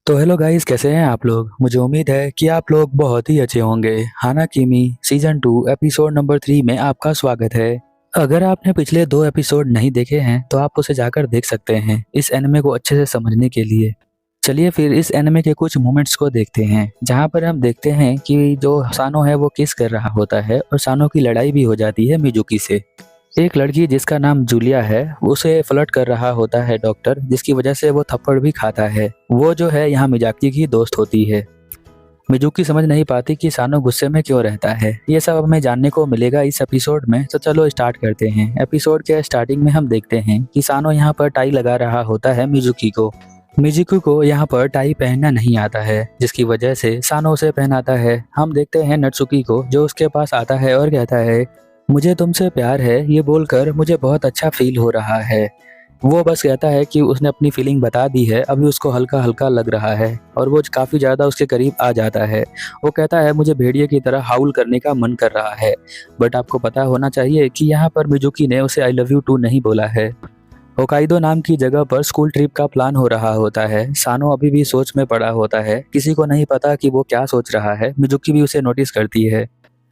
तो hello guys, कैसे हैं आप लोग। मुझे उम्मीद है कि आप लोग बहुत ही अच्छे होंगे। हाना किमी सीजन 2 एपिसोड नंबर 3 में आपका स्वागत है। अगर आपने पिछले 2 एपिसोड नहीं देखे हैं तो आप उसे जाकर देख सकते हैं इस एनिमे को अच्छे से समझने के लिए। चलिए फिर इस एनिमे के कुछ मोमेंट्स को देखते हैं जहां पर हम देखते हैं कि जो सानो है वो किस कर रहा होता है और सानो की लड़ाई भी हो जाती है मिजुकी से। एक लड़की जिसका नाम जूलिया है उसे फ्लर्ट कर रहा होता है डॉक्टर, जिसकी वजह से वो थप्पड़ भी खाता है। वो जो है यहाँ मिजाकी की दोस्त होती है। मिजुकी समझ नहीं पाती कि सानो गुस्से में क्यों रहता है। ये सब हमें जानने को मिलेगा इस एपिसोड में, तो चलो स्टार्ट करते हैं। एपिसोड के स्टार्टिंग में हम देखते हैं कि सानो यहाँ पर टाई लगा रहा होता है मिजुकी को। मिजुकी को यहाँ पर टाई पहनना नहीं आता है, जिसकी वजह से सानो उसे पहनाता है। हम देखते हैं नत्सुकी को, जो उसके पास आता है और कहता है मुझे तुमसे प्यार है, ये बोलकर मुझे बहुत अच्छा फील हो रहा है। वो बस कहता है कि उसने अपनी फीलिंग बता दी है, अभी उसको हल्का हल्का लग रहा है और वो काफ़ी ज़्यादा उसके करीब आ जाता है। वो कहता है मुझे भेड़िए की तरह हाउल करने का मन कर रहा है। बट आपको पता होना चाहिए कि यहाँ पर मिजुकी ने उसे आई लव यू टू नहीं बोला है। होकाइडो नाम की जगह पर स्कूल ट्रिप का प्लान हो रहा होता है। सानो अभी भी सोच में पड़ा होता है, किसी को नहीं पता कि वो क्या सोच रहा है। मिजुकी भी उसे नोटिस करती है।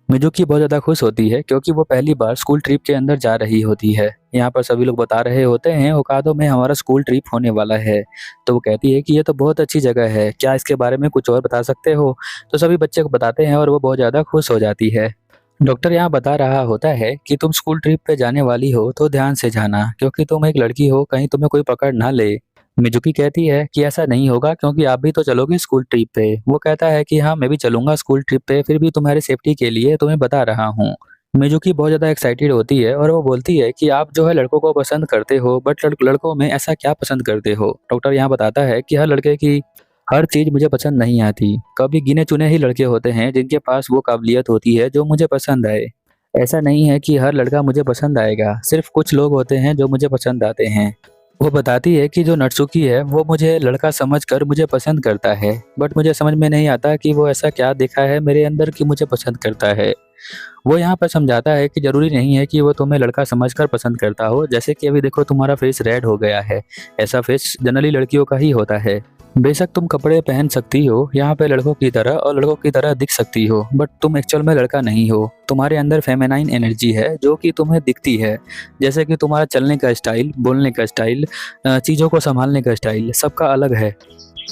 मिजुकी बहुत ज़्यादा खुश होती है क्योंकि वो पहली बार स्कूल ट्रिप के अंदर जा रही होती है। यहाँ पर सभी लोग बता रहे होते हैं होकायडो में हमारा स्कूल ट्रिप होने वाला है। तो वो कहती है कि ये तो बहुत अच्छी जगह है, क्या इसके बारे में कुछ और बता सकते हो। तो सभी बच्चे को बताते हैं और वो बहुत ज़्यादा खुश हो जाती है। डॉक्टर यहाँ बता रहा होता है कि तुम स्कूल ट्रिप पे जाने वाली हो तो ध्यान से जाना, क्योंकि तुम एक लड़की हो, कहीं तुम्हें कोई पकड़ ना ले। मिजुकी कहती है कि ऐसा नहीं होगा क्योंकि आप भी तो चलोगे स्कूल ट्रिप पे। वो कहता है कि हाँ मैं भी चलूंगा स्कूल ट्रिप पे, फिर भी तुम्हारी सेफ्टी के लिए तुम्हें बता रहा हूँ। मिजुकी बहुत ज़्यादा एक्साइटेड होती है और वो बोलती है कि आप जो है लड़कों को पसंद करते हो, बट लड़कों में ऐसा क्या पसंद करते हो। डॉक्टर यहाँ बताता है कि हर लड़के की हर चीज़ मुझे पसंद नहीं आती। कभी गिने चुने ही लड़के होते हैं जिनके पास वो काबिलियत होती है जो मुझे पसंद आए। ऐसा नहीं है कि हर लड़का मुझे पसंद आएगा, सिर्फ कुछ लोग होते हैं जो मुझे पसंद आते हैं। वो बताती है कि जो नत्सुकी है वो मुझे लड़का समझकर मुझे पसंद करता है, बट मुझे समझ में नहीं आता कि वो ऐसा क्या देखा है मेरे अंदर कि मुझे पसंद करता है। वो यहाँ पर समझाता है कि जरूरी नहीं है कि वो तुम्हें लड़का समझकर पसंद करता हो। जैसे कि अभी देखो तुम्हारा फेस रेड हो गया है, ऐसा फेस जनरली लड़कियों का ही होता है। बेशक तुम कपड़े पहन सकती हो यहाँ पे लड़कों की तरह और लड़कों की तरह दिख सकती हो, बट तुम एक्चुअल में लड़का नहीं हो। तुम्हारे अंदर फेमिनाइन एनर्जी है जो कि तुम्हें दिखती है। जैसे कि तुम्हारा चलने का स्टाइल, बोलने का स्टाइल, चीज़ों को संभालने का स्टाइल सबका अलग है।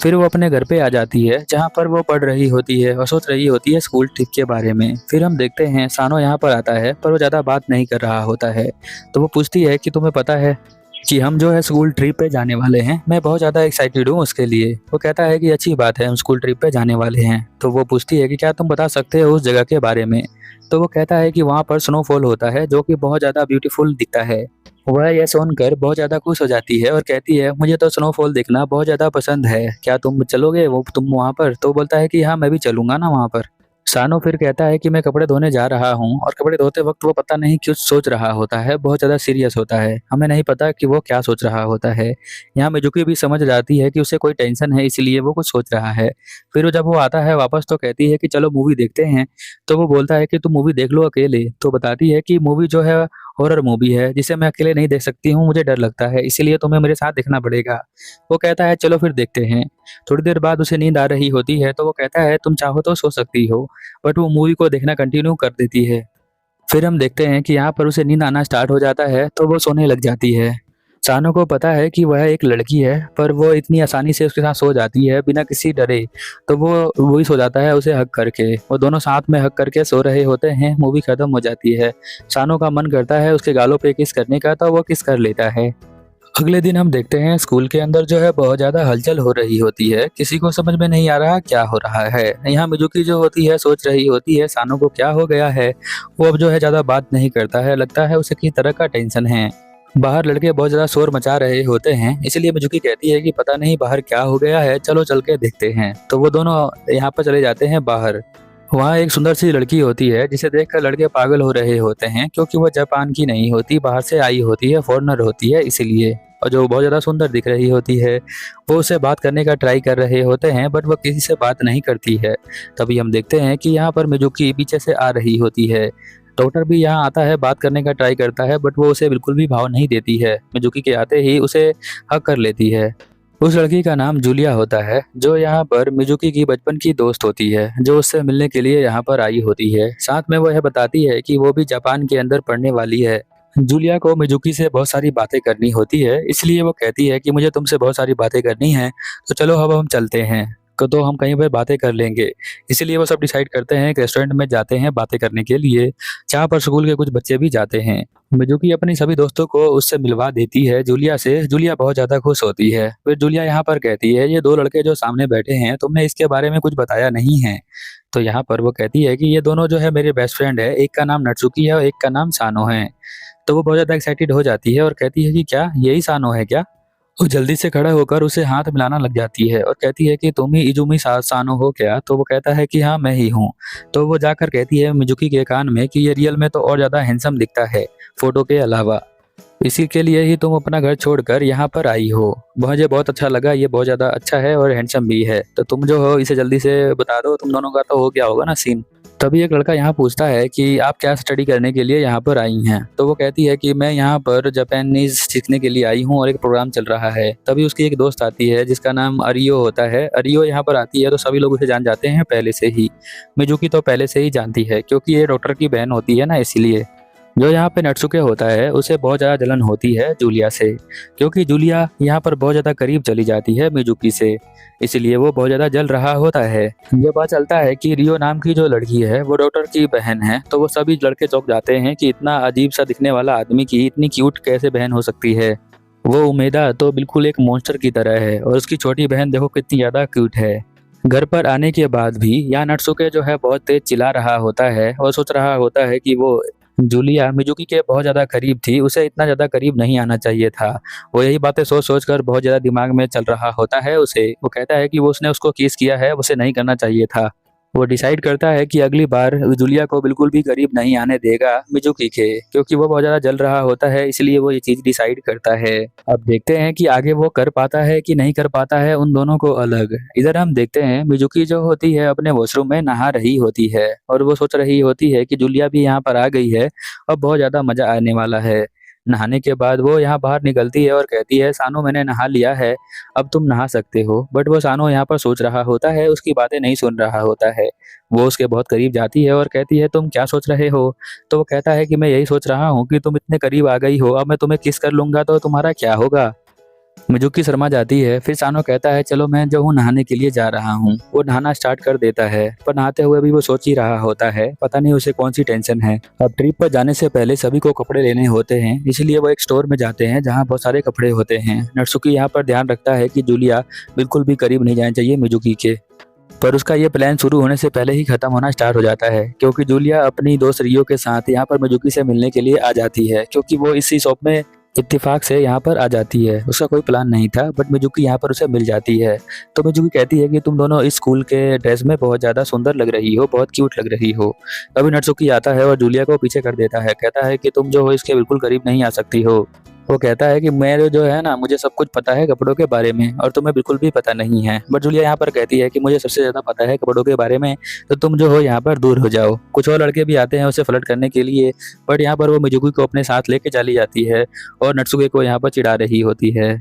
फिर वो अपने घर पे आ जाती है जहाँ पर वो पढ़ रही होती है और सोच रही होती है स्कूल ट्रिप के बारे में। फिर हम देखते हैं सानो यहाँ पर आता है, पर वो ज़्यादा बात नहीं कर रहा होता है। तो वो पूछती है कि तुम्हें पता है कि हम जो है स्कूल ट्रिप पे जाने वाले हैं, मैं बहुत ज़्यादा एक्साइटेड हूँ उसके लिए। वो कहता है कि अच्छी बात है, हम स्कूल ट्रिप पे जाने वाले हैं। तो वो पूछती है कि क्या तुम बता सकते हो उस जगह के बारे में। तो वो कहता है कि वहाँ पर स्नोफॉल होता है जो कि बहुत ज़्यादा ब्यूटीफुल दिखता है। वह यह सुनकर बहुत ज़्यादा खुश हो जाती है और कहती है मुझे तो स्नोफॉल देखना बहुत ज़्यादा पसंद है, क्या तुम चलोगे वो तुम वहाँ पर। तो बोलता है कि हाँ मैं भी चलूंगा ना वहाँ पर। सानो फिर कहता है कि मैं कपड़े धोने जा रहा हूँ, और कपड़े धोते वक्त वो पता नहीं क्यों सोच रहा होता है, बहुत ज़्यादा सीरियस होता है। हमें नहीं पता कि वो क्या सोच रहा होता है। यहाँ मिजुकी भी समझ जाती है कि उसे कोई टेंशन है, इसलिए वो कुछ सोच रहा है। फिर जब वो आता है वापस तो कहती है कि चलो मूवी देखते हैं। तो वो बोलता है कि तुम मूवी देख लो अकेले। तो बताती है कि मूवी जो है हॉरर मूवी है जिसे मैं अकेले नहीं देख सकती हूँ, मुझे डर लगता है, इसीलिए तुम्हें मेरे साथ देखना पड़ेगा। वो कहता है चलो फिर देखते हैं। थोड़ी देर बाद उसे नींद आ रही होती है तो वो कहता है तुम चाहो तो सो सकती हो, बट वो मूवी को देखना कंटिन्यू कर देती है। फिर हम देखते हैं कि यहाँ पर उसे नींद आना स्टार्ट हो जाता है तो वो सोने लग जाती है। सानो को पता है कि वह एक लड़की है, पर वो इतनी आसानी से उसके साथ सो जाती है बिना किसी डरे। तो वो वही सो जाता है उसे हक करके। वो दोनों साथ में हक करके सो रहे होते हैं। मूवी खत्म हो जाती है। सानो का मन करता है उसके गालों पे किस करने का, तो वो किस कर लेता है। अगले दिन हम देखते हैं स्कूल के अंदर जो है बहुत ज्यादा हलचल हो रही होती है, किसी को समझ में नहीं आ रहा क्या हो रहा है। यहाँ मिजुकी जो होती है सोच रही होती है सानो को क्या हो गया है। वो अब जो है ज्यादा बात नहीं करता है, लगता है उसे किसी तरह का टेंशन है। बाहर लड़के बहुत ज्यादा शोर मचा रहे होते हैं, इसलिए मिजुकी कहती है कि पता नहीं बाहर क्या हो गया है, चलो चल के देखते हैं। तो वो दोनों यहाँ पर चले जाते हैं बाहर। वहाँ एक सुंदर सी लड़की होती है जिसे देखकर लड़के पागल हो रहे होते हैं, क्योंकि वो जापान की नहीं होती, बाहर से आई होती है, फॉरेनर होती है इसलिए। और जो बहुत ज़्यादा सुंदर दिख रही होती है, वो उससे बात करने का ट्राई कर रहे होते हैं, बट वो किसी से बात नहीं करती है। तभी हम देखते हैं कि यहाँ पर मिजुकी पीछे से आ रही होती है। डॉक्टर भी यहाँ आता है, बात करने का ट्राई करता है, बट वो उसे बिल्कुल भी भाव नहीं देती है। मिजुकी के आते ही उसे हक कर लेती है। उस लड़की का नाम जूलिया होता है, जो यहाँ पर मिजुकी की बचपन की दोस्त होती है, जो उससे मिलने के लिए यहाँ पर आई होती है। साथ में वो यह बताती है कि वो भी जापान के अंदर पढ़ने वाली है। जूलिया को मिजुकी से बहुत सारी बातें करनी होती है, इसलिए वो कहती है कि मुझे तुमसे बहुत सारी बातें करनी है, तो चलो अब हम चलते हैं। तो हम कहीं पर बातें कर लेंगे। इसीलिए वो सब डिसाइड करते हैं, एक रेस्टोरेंट में जाते हैं बातें करने के लिए, जहाँ पर स्कूल के कुछ बच्चे भी जाते हैं। मिजुकी अपनी सभी दोस्तों को उससे मिलवा देती है जूलिया से। जूलिया बहुत ज्यादा खुश होती है। फिर जूलिया यहाँ पर कहती है, ये दो लड़के जो सामने बैठे हैं, तुमने इसके बारे में कुछ बताया नहीं है। तो यहाँ पर वो कहती है कि ये दोनों जो है मेरे बेस्ट फ्रेंड है, एक का नाम नट्सुकी है और एक का नाम सानो है। तो वो बहुत ज्यादा एक्साइटेड हो जाती है और कहती है कि क्या यही सानो है क्या। वो जल्दी से खड़ा होकर उसे हाथ मिलाना लग जाती है और कहती है कि तुम ही इजुमी सानो हो क्या। तो वो कहता है कि हाँ मैं ही हूँ। तो वो जाकर कहती है मिजुकी के कान में कि ये रियल में तो और ज्यादा हैंडसम दिखता है फोटो के अलावा, इसी के लिए ही तुम अपना घर छोड़कर यहाँ पर आई हो। मुझे बहुत अच्छा लगा, ये बहुत ज्यादा अच्छा है और हैंडसम भी है, तो तुम जो हो इसे जल्दी से बता दो, तुम दोनों का तो हो गया होगा ना सीन। तभी एक लड़का यहाँ पूछता है कि आप क्या स्टडी करने के लिए यहाँ पर आई हैं। तो वो कहती है कि मैं यहाँ पर जापानीज सीखने के लिए आई हूँ और एक प्रोग्राम चल रहा है। तभी उसकी एक दोस्त आती है जिसका नाम अरियो होता है। अरियो यहाँ पर आती है तो सभी लोग उसे जान जाते हैं पहले से ही। मिजुकी तो पहले से ही जानती है क्योंकि ये डॉक्टर की बहन होती है ना, इसीलिए। जो यहाँ पे नट्सुके होता है उसे बहुत ज़्यादा जलन होती है जूलिया से, क्योंकि जूलिया यहाँ पर बहुत ज़्यादा करीब चली जाती है मिजुकी से, इसलिए वो बहुत ज़्यादा जल रहा होता है। जब पता चलता है कि रियो नाम की जो लड़की है वो डॉक्टर की बहन है, तो वो सभी लड़के चौंक जाते हैं कि इतना अजीब सा दिखने वाला आदमी की इतनी क्यूट कैसे बहन हो सकती है। वो उमेदा तो बिल्कुल एक मॉन्स्टर की तरह है और उसकी छोटी बहन देखो कितनी ज़्यादा क्यूट है। घर पर आने के बाद भी यहाँ नट्सुके जो है बहुत तेज चिल्ला रहा होता है और सोच रहा होता है कि वो जूलिया मिजुकी के बहुत ज़्यादा करीब थी, उसे इतना ज़्यादा करीब नहीं आना चाहिए था। वो यही बातें सोच सोच कर बहुत ज़्यादा दिमाग में चल रहा होता है उसे। वो कहता है कि वो उसने उसको किस किया है, उसे नहीं करना चाहिए था। वो डिसाइड करता है कि अगली बार जूलिया को बिल्कुल भी करीब नहीं आने देगा मिजुकी के, क्योंकि वो बहुत ज़्यादा जल रहा होता है, इसलिए वो ये चीज़ डिसाइड करता है। अब देखते हैं कि आगे वो कर पाता है कि नहीं कर पाता है उन दोनों को अलग। इधर हम देखते हैं मिजुकी जो होती है अपने वॉशरूम में नहा रही होती है और वो सोच रही होती है कि जूलिया भी यहाँ पर आ गई है और बहुत ज़्यादा मज़ा आने वाला है। नहाने के बाद वो यहाँ बाहर निकलती है और कहती है, सानो मैंने नहा लिया है, अब तुम नहा सकते हो। बट वो सानो यहाँ पर सोच रहा होता है, उसकी बातें नहीं सुन रहा होता है। वो उसके बहुत करीब जाती है और कहती है, तुम क्या सोच रहे हो। तो वो कहता है कि मैं यही सोच रहा हूँ कि तुम इतने करीब आ गई हो, अब मैं तुम्हें किस कर लूंगा तो तुम्हारा क्या होगा। मिजुकी शर्मा जाती है। फिर सानो कहता है, चलो मैं जो हूँ नहाने के लिए जा रहा हूँ। वो नहाना स्टार्ट कर देता है, पर नहाते हुए भी वो सोच ही रहा होता है, पता नहीं उसे कौन सी टेंशन है। अब ट्रिप पर जाने से पहले सभी को कपड़े लेने होते हैं, इसलिए वो एक स्टोर में जाते हैं जहाँ बहुत सारे कपड़े होते हैं। नट्सुकी यहाँ पर ध्यान रखता है कि जूलिया बिल्कुल भी करीब नहीं जाना चाहिए मिजुकी के, पर उसका ये प्लान शुरू होने से पहले ही खत्म होना स्टार्ट हो जाता है, क्योंकि जूलिया अपनी दोस्त रियो के साथ यहाँ पर मिजुकी से मिलने के लिए आ जाती है, क्योंकि वो इसी शॉप में इत्तेफाक से यहाँ पर आ जाती है। उसका कोई प्लान नहीं था, बट मिजुकी यहाँ पर उसे मिल जाती है। तो मिजुकी कहती है कि तुम दोनों इस स्कूल के ड्रेस में बहुत ज़्यादा सुंदर लग रही हो, बहुत क्यूट लग रही हो। तभी नट्सुकी आता है और जूलिया को पीछे कर देता है, कहता है कि तुम जो हो इसके बिल्कुल करीब नहीं आ सकती हो। वो कहता है कि मैं जो है ना, मुझे सब कुछ पता है कपड़ों के बारे में और तुम्हें बिल्कुल भी पता नहीं है। बट जूलिया यहाँ पर कहती है कि मुझे सबसे ज़्यादा पता है कपड़ों के बारे में, तो तुम जो हो यहाँ पर दूर हो जाओ। कुछ और लड़के भी आते हैं उसे फ्लर्ट करने के लिए, बट यहाँ पर वो मिजुकी को अपने साथ लेके चली जाती है और नट्सुके को यहाँ पर चिढ़ा रही होती है।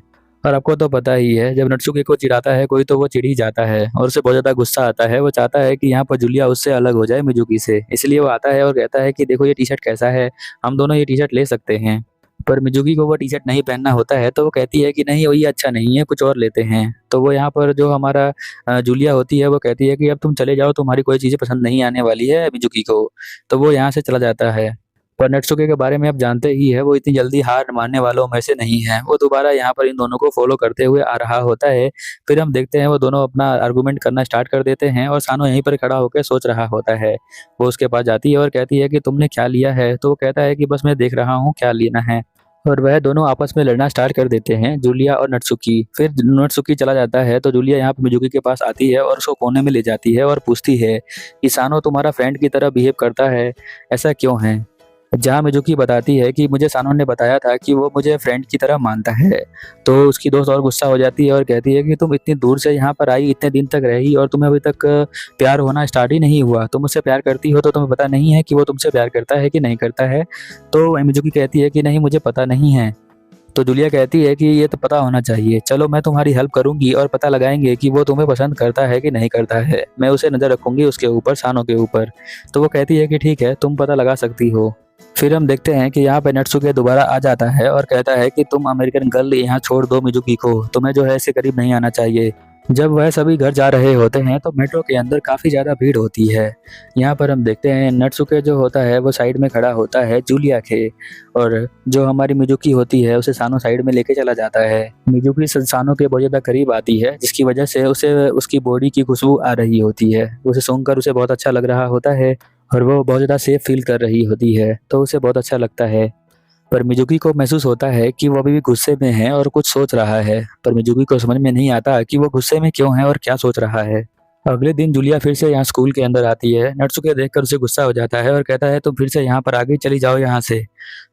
और आपको तो पता ही है, जब नट्सुके को चिढ़ाता है कोई तो वो चिढ़ ही जाता है और उसे बहुत ज़्यादा गुस्सा आता है। वो चाहता है कि यहाँ पर जूलिया उससे अलग हो जाए मिजुकी से, इसलिए वो आता है और कहता है कि देखो ये टी शर्ट कैसा है, हम दोनों ये टी शर्ट ले सकते हैं। पर मिजुकी को वो टी शर्ट नहीं पहनना होता है, तो वो कहती है कि नहीं वो ये अच्छा नहीं है, कुछ और लेते हैं। तो वो यहाँ पर जो हमारा जूलिया होती है वो कहती है कि अब तुम चले जाओ, तुम्हारी कोई चीज़ें पसंद नहीं आने वाली है मिजुकी को। तो वो यहाँ से चला जाता है। पर नट्सुके के बारे में आप जानते ही है, वो इतनी जल्दी हार मानने वालों में से नहीं है। वो दोबारा यहाँ पर इन दोनों को फॉलो करते हुए आ रहा होता है। फिर हम देखते हैं वो दोनों अपना आर्गुमेंट करना स्टार्ट कर देते हैं और सानो यहीं पर खड़ा होकर सोच रहा होता है। वो उसके पास जाती है और कहती है कि तुमने क्या लिया है। तो वो कहता है कि बस मैं देख रहा हूँ क्या लेना है। और वह दोनों आपस में लड़ना स्टार्ट कर देते हैं, जूलिया और नट्सुकी। फिर नट्सुकी चला जाता है तो जूलिया यहाँ पे मिजुकी के पास आती है और उसको कोने में ले जाती है और पूछती है कि सानो तुम्हारा फ्रेंड की तरह बिहेव करता है, ऐसा क्यों है। जहाँ मिजुकी बताती है कि मुझे सानो ने बताया था कि वो मुझे फ्रेंड की तरह मानता है। तो उसकी दोस्त और गुस्सा हो जाती है और कहती है कि तुम इतनी दूर से यहाँ पर आई, इतने दिन तक रही और तुम्हें अभी तक प्यार होना स्टार्ट ही नहीं हुआ। तुम मुझसे प्यार करती हो तो तुम्हें पता नहीं है कि वो तुमसे प्यार करता है कि नहीं करता है। तो मिजुकी कहती है कि नहीं मुझे पता नहीं है। तो जूलिया कहती है कि ये तो पता होना चाहिए, चलो मैं तुम्हारी हेल्प करूंगी और पता लगाएंगे कि वो तुम्हें पसंद करता है कि नहीं करता है। मैं उसे नज़र रखूंगी उसके ऊपर, सानो के ऊपर। तो वो कहती है कि ठीक है, तुम पता लगा सकती हो। फिर हम देखते हैं कि यहाँ पे नत्सुके दोबारा आ जाता है और कहता है कि तुम अमेरिकन गर्ल यहाँ छोड़ दो मिजुकी को, तुम्हें जो है इससे करीब नहीं आना चाहिए। जब वह सभी घर जा रहे होते हैं तो मेट्रो के अंदर काफ़ी ज़्यादा भीड़ होती है। यहाँ पर हम देखते हैं नत्सुके जो होता है वो साइड में खड़ा होता है जूलिया के, और जो हमारी मिजुकी होती है उसे सानो साइड में लेके चला जाता है। मिजुकी सानो के बहुत ज़्यादा करीब आती है, जिसकी वजह से उसे उसकी बॉडी की खुशबू आ रही होती है। उसे सूंघकर उसे बहुत अच्छा लग रहा होता है और वो बहुत ज़्यादा सेफ फील कर रही होती है, तो उसे बहुत अच्छा लगता है। पर मिजुकी को महसूस होता है कि वो अभी भी गुस्से में है और कुछ सोच रहा है, पर मिजुकी को समझ में नहीं आता कि वो गुस्से में क्यों है और क्या सोच रहा है। अगले दिन जूलिया फिर से यहाँ स्कूल के अंदर आती है। नत्सुके देखकर उसे गुस्सा हो जाता है और कहता है तुम फिर से यहाँ पर आ गई, चली जाओ यहाँ से।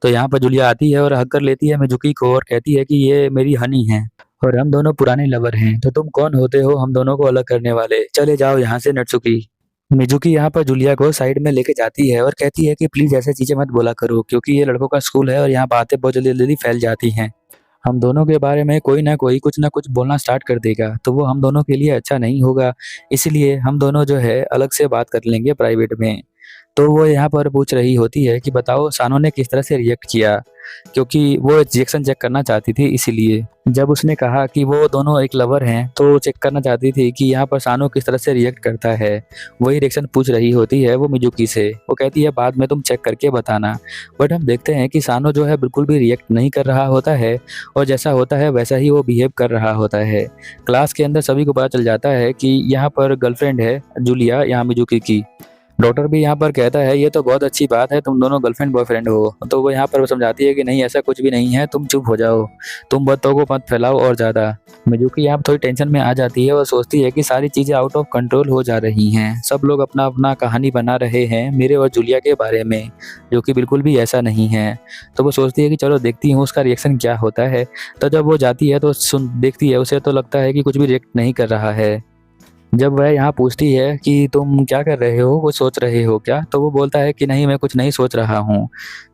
तो यहाँ पर जूलिया आती है और हक कर लेती है मिजुकी को और कहती है कि ये मेरी हनी है और हम दोनों पुराने लवर हैं, तो तुम कौन होते हो हम दोनों को अलग करने वाले, चले जाओ यहाँ से नत्सुकी। मिजुकी यहाँ पर जूलिया को साइड में लेके जाती है और कहती है कि प्लीज ऐसे चीजें मत बोला करो, क्योंकि ये लड़कों का स्कूल है और यहाँ बातें बहुत जल्दी जल्दी फैल जाती हैं। हम दोनों के बारे में कोई ना कोई कुछ ना कुछ बोलना स्टार्ट कर देगा तो वो हम दोनों के लिए अच्छा नहीं होगा। इसलिए हम दोनों जो है अलग से बात कर लेंगे प्राइवेट में। तो वो यहाँ पर पूछ रही होती है कि बताओ सानो ने किस तरह से रिएक्ट किया, क्योंकि वो रिएक्शन चेक करना चाहती थी। इसीलिए जब उसने कहा कि वो दोनों एक लवर हैं तो वो चेक करना चाहती थी कि यहाँ पर सानो किस तरह से रिएक्ट करता है। वही रिएक्शन पूछ रही होती है वो मिजुकी से। वो कहती है बाद में तुम चेक करके बताना। बट हम देखते हैं कि सानो जो है बिल्कुल भी रिएक्ट नहीं कर रहा होता है और जैसा होता है वैसा ही वो बिहेव कर रहा होता है। क्लास के अंदर सभी को पता चल जाता है कि यहाँ पर गर्लफ्रेंड है जूलिया यहाँ मिजुकी की। डॉक्टर भी यहाँ पर कहता है ये तो बहुत अच्छी बात है, तुम दोनों गर्लफ्रेंड बॉयफ्रेंड हो। तो वो यहाँ पर समझाती है कि नहीं ऐसा कुछ भी नहीं है, तुम चुप हो जाओ, तुम बातों को मत फैलाओ और ज़्यादा। मिजुकी यहाँ पर थोड़ी टेंशन में आ जाती है और सोचती है कि सारी चीज़ें आउट ऑफ कंट्रोल हो जा रही हैं, सब लोग अपना अपना कहानी बना रहे हैं मेरे और जूलिया के बारे में, जो कि बिल्कुल भी ऐसा नहीं है। तो वो सोचती है कि चलो देखती हूँ उसका रिएक्शन क्या होता है। तो जब वो जाती है तो सुन देखती है उसे, तो लगता है कि कुछ भी रिएक्ट नहीं कर रहा है। जब वह यहाँ पूछती है कि तुम क्या कर रहे हो, वो सोच रहे हो क्या, तो वो बोलता है कि नहीं मैं कुछ नहीं सोच रहा हूँ।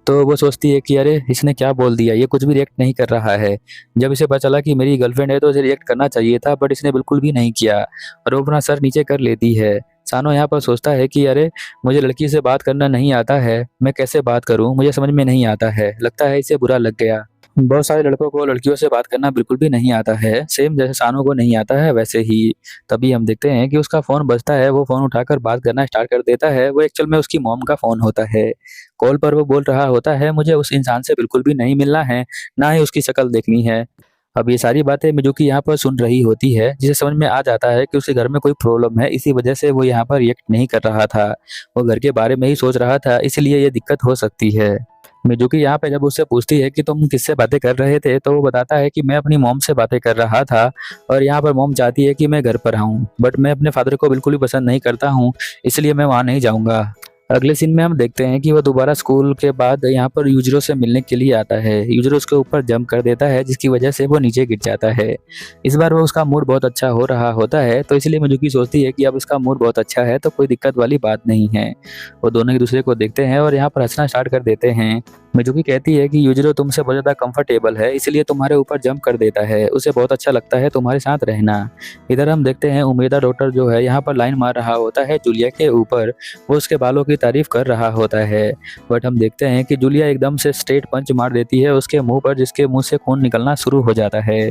तो वो सोचती है कि अरे इसने क्या बोल दिया, ये कुछ भी रिएक्ट नहीं कर रहा है। जब इसे पता चला कि मेरी गर्लफ्रेंड है तो इसे रिएक्ट करना चाहिए था, बट इसने बिल्कुल भी नहीं किया और वो अपना सर नीचे कर लेती है। सानो यहाँ पर सोचता है कि अरे मुझे लड़की से बात करना नहीं आता है, मैं कैसे बात करूँ, मुझे समझ में नहीं आता है, लगता है इसे बुरा लग गया। बहुत सारे लड़कों को लड़कियों से बात करना बिल्कुल भी नहीं आता है, सेम जैसे सानू को नहीं आता है वैसे ही। तभी हम देखते हैं कि उसका फोन बजता है, वो फोन उठाकर बात करना स्टार्ट कर देता है। वो एक्चुअल में उसकी मॉम का फोन होता है। कॉल पर वो बोल रहा होता है मुझे उस इंसान से बिल्कुल भी नहीं मिलना है, ना ही उसकी शक्ल देखनी है। अब ये सारी बातें मिजुकी यहाँ पर सुन रही होती है, जिसे समझ में आ जाता है कि उसके घर में कोई प्रॉब्लम है, इसी वजह से वो यहाँ पर रिएक्ट नहीं कर रहा था। वो घर के बारे में ही सोच रहा था, इसलिए ये दिक्कत हो सकती है। मिजुकी यहाँ पे जब उससे पूछती है कि तुम किससे बातें कर रहे थे, तो वो बताता है कि मैं अपनी मॉम से बातें कर रहा था और यहाँ पर मॉम चाहती है कि मैं घर पर आऊँ, बट मैं अपने फादर को बिल्कुल भी पसंद नहीं करता हूँ, इसलिए मैं वहाँ नहीं जाऊँगा। अगले सीन में हम देखते हैं कि वो दोबारा स्कूल के बाद यहाँ पर यूजरो से मिलने के लिए आता है। यूजरो उसके ऊपर जंप कर देता है, जिसकी वजह से वो नीचे गिर जाता है। इस बार वो उसका मूड बहुत अच्छा हो रहा होता है, तो इसलिए मिजुकी सोचती है कि अब इसका मूड बहुत अच्छा है तो कोई दिक्कत वाली बात नहीं है। वो दोनों एक दूसरे को देखते हैं और यहाँ पर हंसना स्टार्ट कर देते हैं। मिजुकी कहती है कि यूजरो तुमसे बहुत ज़्यादा कंफर्टेबल है, इसलिए तुम्हारे ऊपर जंप कर देता है, उसे बहुत अच्छा लगता है तुम्हारे साथ रहना। इधर हम देखते हैं उमेदा डॉक्टर जो है यहाँ पर लाइन मार रहा होता है जूलिया के ऊपर। वो उसके बालों की तारीफ कर रहा होता है, बट हम देखते हैं कि जूलिया एकदम से स्ट्रेट पंच मार देती है उसके मुंह पर, जिसके मुंह से खून निकलना शुरू हो जाता है।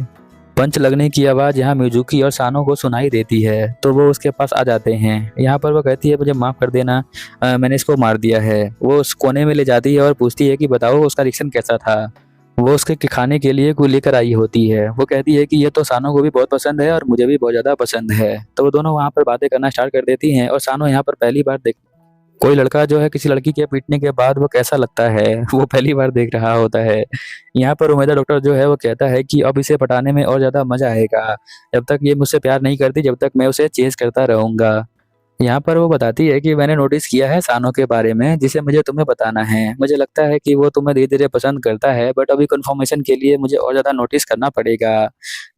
पंच लगने की आवाज़ यहाँ मिजुकी और सानो को सुनाई देती है, तो वो उसके पास आ जाते हैं। यहाँ पर वो कहती है मुझे माफ़ कर देना, मैंने इसको मार दिया है। वो उस कोने में ले जाती है और पूछती है कि बताओ उसका रिएक्शन कैसा था। वो उसके खाने के लिए कोई लेकर आई होती है। वो कहती है कि ये तो सानो को भी बहुत पसंद है और मुझे भी बहुत ज़्यादा पसंद है। तो वो दोनों वहाँ पर बातें करना स्टार्ट कर देती हैं और सानो यहाँ पर पहली बार देख कोई लड़का जो है किसी लड़की के पीटने के बाद वो कैसा लगता है वो पहली बार देख रहा होता है। यहाँ पर उमेदा डॉक्टर जो है वो कहता है कि अब इसे पटाने में और ज़्यादा मजा आएगा, जब तक ये मुझसे प्यार नहीं करती जब तक मैं उसे चेज करता रहूँगा। यहाँ पर वो बताती है कि मैंने नोटिस किया है सानो के बारे में, जिसे मुझे तुम्हें बताना है। मुझे लगता है कि वो तुम्हें धीरे धीरे पसंद करता है, बट अभी कंफर्मेशन के लिए मुझे और ज़्यादा नोटिस करना पड़ेगा।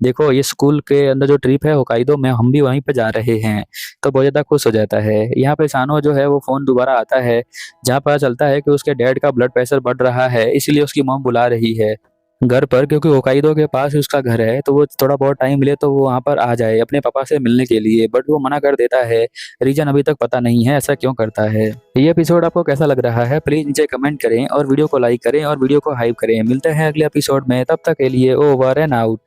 देखो ये स्कूल के अंदर जो ट्रिप है होकाइडो में, हम भी वहीं पे जा रहे हैं, तो बहुत ज़्यादा खुश हो जाता है। यहाँ पे सानो जो है वो फ़ोन दोबारा आता है, जहाँ पता चलता है कि उसके डैड का ब्लड प्रेशर बढ़ रहा है, इसलिए उसकी मॉम बुला रही है। घर पर, क्योंकि होकाइडो के पास ही उसका घर है, तो वो थोड़ा बहुत टाइम मिले तो वो वहाँ पर आ जाए अपने पापा से मिलने के लिए, बट वो मना कर देता है। रीजन अभी तक पता नहीं है ऐसा क्यों करता है। ये एपिसोड आपको कैसा लग रहा है प्लीज नीचे कमेंट करें और वीडियो को लाइक करें और वीडियो को हाइप करें। मिलते हैं अगले एपिसोड में, तब तक के लिए ओवर एंड आउट।